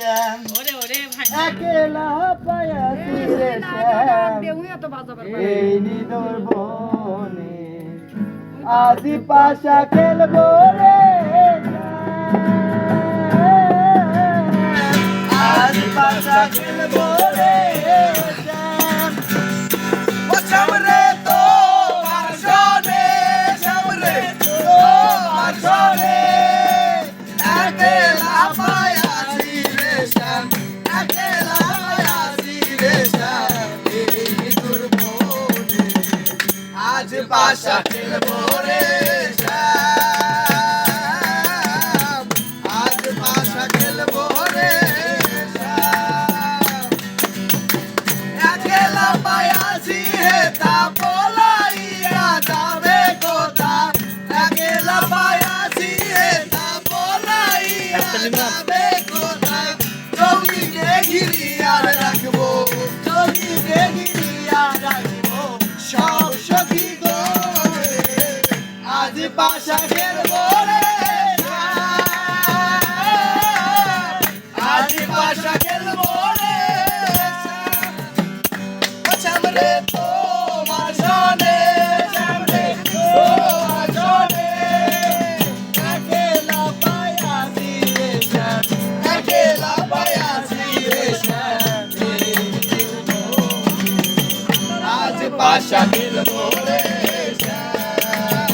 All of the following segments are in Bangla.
শ্যাম একলা পায়াছি রে শ্যাম এই নিদর বনে আজি পাশা খেলবো রে আজি পাশা খেলবো রে শ্যাম ও শ্যাম রে তো মারশনে শ্যাম রে তো মারশনে একলা পায়াছি রে শ্যাম একলা পায়াছি রে শ্যাম এই নিদর বনে আজ পাশা খেলবো রে শ্যাম আজ পাশা খেলবো রে শ্যাম একলা পায়াছি হেতা বলাইয়া যাবে কোথা একলা পায়াছি হেতা বলাইয়া যাবে কোথা জমিনে ঘিরিয়া রাখবো জমিনে ঘিরিয়া রাখবো সব সখী গো আজ পাশা খেলবো রে আজ পাশা খেলবো রে শ্যাম রে তোমার সনে শ্যাম রে তোমার সনে একলা পায়াছি রে শ্যাম একলা পায়াছি রে শ্যাম আজ পাশা খেলবো রে শ্যাম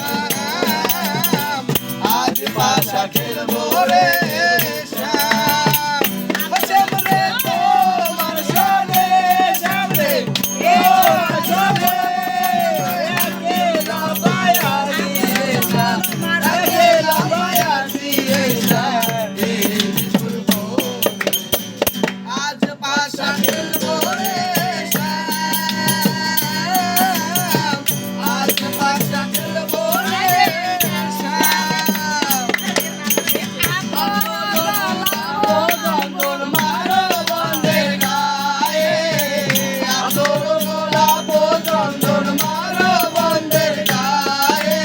আজ পাশা খেলবো রে শ্যাম ও শ্যাম রে তোমার সনে শ্যাম রে তোমার সনে একলা পায়াছি রে শ্যাম একলা পায়াছি রে শ্যাম আজ পাশা খেলবো রে শ্যাম আজ পাশা খেলবো রে শ্যাম আদর মারো বন্ধের গায়ে আদর গোলাপ চন্দন মারো বন্ধের গায়ে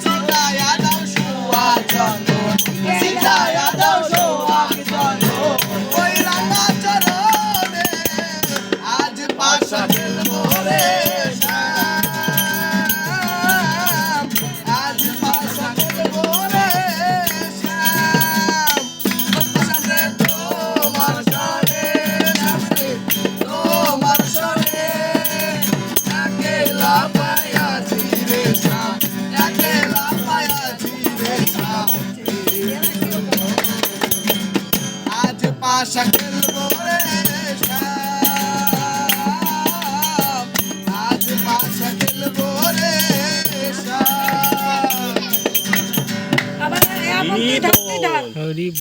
সিতায়া দাও সোয়া চন্দন সিতায়া দাও সোয়া চন্দন ওই রাঙা চরণে আজ পাশা খেলবো রে শ্যাম আজ পাশা খেলবো রে শ্যাম শ্যাম রে তোমার সনে শ্যাম রে তোমার সনে একলা পায়াছি রে শ্যাম একলা পায়াছি রে শ্যাম আজ পাশা খেলবো রে শ্যাম আজ পাশা খেলবো রে শ্যাম হরি